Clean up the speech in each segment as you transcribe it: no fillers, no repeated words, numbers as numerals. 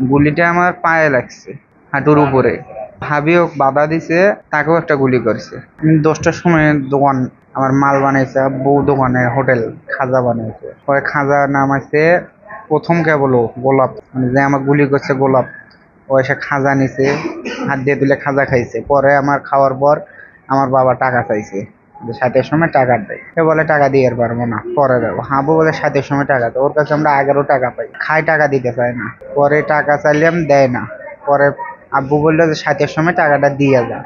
গুলিটা আমার পায়ে লাগছে, হাঁটুর উপরে। ভাবিও বাধা দিছে, তাকেও একটা গুলি করছে। 10টার সময় দোকান, আমার মাল বানাইছে বউ, দোকানে হোটেল খাজা বানাইছে। পরে খাজা নামাইছে, প্রথম কে বলো গোলাপ, মানে যে আমার গুলি করছে গোলাপ, ও এসে খাজা নিছে, হাত দিয়ে তুলে খাজা খাইছে। পরে আমার খাওয়ার পর আমার বাবা টাকা চাইছে, যে 7-এর সময় টাকা দেয়। সে বলে টাকা দিয়ে আর পারবো না, পরে দেবো। হাবু বলে 7-এর সময় টাকা দেয়, ওর কাছে আমরা 11 টাকা পাই, খাই টাকা দিতে চায় না। পরে টাকা চাইলাম, দেয় না। পরে আব্বু বললো যে 7-এর সময় টাকাটা দিয়ে যা।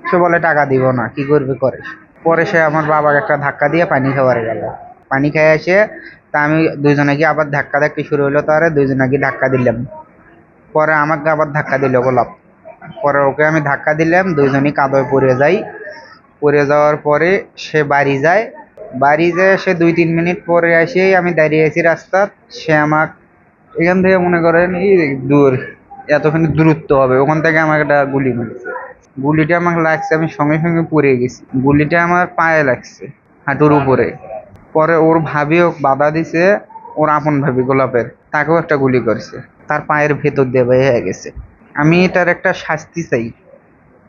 সে বলে টাকা দিব না, কি করবে করে। পরে সে আমার বাবাকে একটা ধাক্কা দিয়ে পানি খাওয়ারে গেল। পানি খেয়ে এসে তা আমি দুইজনে গিয়ে আবার ধাক্কা ধাক্কি শুরু হলো, তারে দুইজনে গিয়ে ধাক্কা দিলাম। পরে আমাকে আবার ধাক্কা দিল গোলাপ। পরে ওকে আমি ধাক্কা দিলাম, দুইজনই কাদয় পড়ে যাই। পড়ে যাওয়ার পরে সে বাড়ি যায়। বাড়ি যেয়ে সে 2-3 মিনিট পরে এসেই আমি দাঁড়িয়ে আছি রাস্তা। সে আমাক এখান থেকে মনে করেন এই দূর, এতখানি দূরত্ব হবে, ওখান থেকে আমাকে একটা গুলি মেরেছে। গুলিটা আমাকে লাগছে, আমি সঙ্গে সঙ্গে পড়ে গেছি। গুলিটা আমার পায়ে লাগছে, হাঁটুর উপরে। পরে ওর ভাবিও বাধা দিছে, ওর আপন ভাবি গোলাপের, তাকেও একটা গুলি করছে, তার পায়ের ভেতর দিয়ে বের হয়ে গেছে। আমি এটার একটা শাস্তি চাই,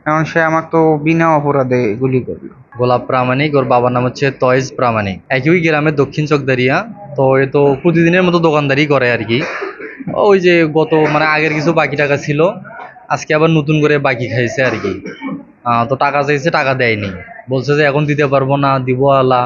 কারণ সে আমার তো বিনা অপরাধে গুলি করলো। গোলাপ প্রামাণিক, ওর বাবার নাম হচ্ছে তয়েজ প্রামাণিক, একই গ্রামের দক্ষিণ চকদারিয়া। তো এ তো প্রতিদিনের মতো দোকানদারি করে আর কি। ওই যে গত মানে আগের কিছু বাকি টাকা ছিল, আজকে আবার নতুন করে বাকি খাইছে আর কি। তো টাকা চাইছে, টাকা দেয়নি, বলছে যে এখন দিতে পারবো না, দিব আলা,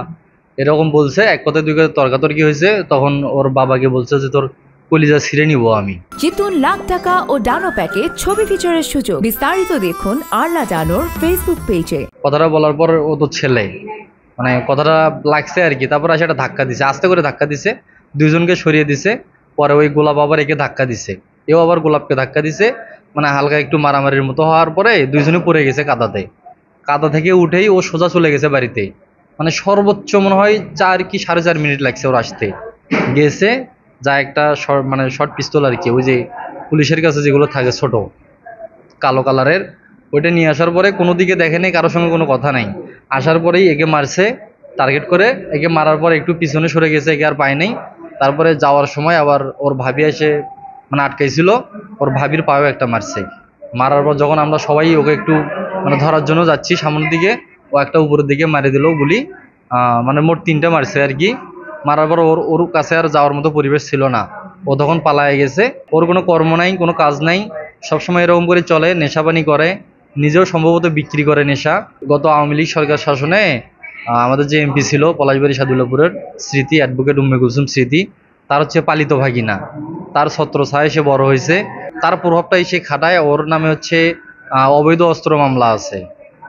এরকম বলছে। এক কথায় দুই কথায় তর্কাতর্কি হয়েছে। তখন ওর বাবাকে বলছে যে তোর কলিজা ছিঁড়ে নিবো আমি। জিতুন লাখ টাকা ও ডানো প্যাকে ছবি ফিচারের সুযোগ। বিস্তারিত দেখুন আরলা ডানোর ফেসবুক পেজে। কথাটা বলার পর ও তো ছেলে, মানে কথাটা লাগছে আর কি। তারপর আসে একটা ধাক্কা দিছে, আস্তে করে ধাক্কা দিছে, দুইজনকে সরিয়ে দিছে। পরে ওই গোলাপ আবার একে ধাক্কা দিছে, এও আবার গোলাপকে ধাক্কা দিছে। মানে হালকা একটু মারামারির মতো হওয়ার পরে দুইজনে পড়ে গেছে কাদাতে। কাদা থেকে উঠেই ও সোজা চলে গেছে বাড়িতে। মানে সর্বোচ্চ মনে হয় 4 কি 4.5 মিনিট লাগছে ওর আসতে। গেছে যা একটা মানে শর্ট পিস্তল আর কি, ওই যে পুলিশের কাছে যেগুলো থাকে ছোট কালো কালারের, ওইটা নিয়ে আসার পরে কোনো দিকে দেখে নেই, কারোর সঙ্গে কোনো কথা নাই। আসার পরেই একে মারছে টার্গেট করে। একে মারার পর একটু পিছনে সরে গেছে, একে আর পায় নাই। তারপরে যাওয়ার সময় আবার ওর ভাবি এসে মানে আটকাইছিল, ওর ভাবির পায়েও একটা মারছে। মারার পর যখন আমরা সবাই ওকে একটু মানে ধরার জন্য যাচ্ছি সামনের দিকে, ও একটা উপরের দিকে মারি দিল গুলি। মানে মোট 3টা মারছে আর কি। মারার পর ওর ওর কাছে আর যাওয়ার মতো পরিবেশ ছিল না, ও তখন পালায়ে গেছে। ওর কোনো কর্ম নাই, কোনো কাজ নাই, সবসময় এরকম করে চলে, নেশাপানি করে, নিজেও সম্ভবত বিক্রি করে নেশা। গত আওয়ামী লীগ সরকার শাসনে আমাদের যে এমপি ছিল পলাশবাড়ি সাদুল্লাপুরের স্মৃতি, অ্যাডভোকেট উম্মে কুলসুম স্মৃতি, তার হচ্ছে পালিত ভাগিনা, তার ছত্রছায়ায় সে বড় হয়েছে। তার প্রভাবটাই সে খাটায়। ওর নামে হচ্ছে অবৈধ অস্ত্র মামলা আছে,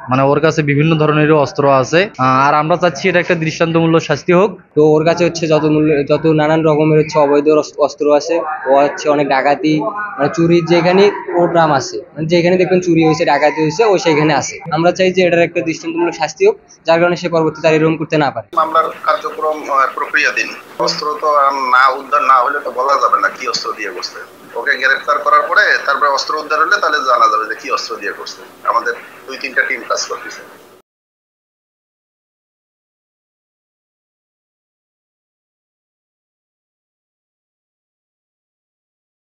মানে ওর কাছে বিভিন্ন ধরনেরও অস্ত্র আছে। আর আমরা চাচ্ছি এটা একটা দৃষ্টান্তমূলক শাস্তি হোক। তো ওর কাছে হচ্ছে যত নানান রকমের হচ্ছে অবৈধ অস্ত্র আছে। ও হচ্ছে অনেক ডাকাতি, মানে চুরির যেখানে ওর নাম আছে, মানে যেখানে দেখবেন চুরি হয়েছে, ডাকাতি হয়েছে, ও সেখানে আছে। আমরা চাই যে এটার একটা দৃষ্টান্তমূলক শাস্তি হোক, যার কারণে সে পরবর্তীতে আর এরকম করতে না পারে। মামলার কার্যক্রম প্রক্রিয়াধীন। অস্ত্র তো না উদ্ধার না হলে তো বলা যাবে না কি অস্ত্র দিয়ে করছে। ওকে গ্রেফতার করার পরে তারপরে অস্ত্র উদ্ধার হলে তাহলে জানা যাবে যে কি অস্ত্র দিয়ে করছে। আমাদের 2-3টা টিম কাজ করতেছে।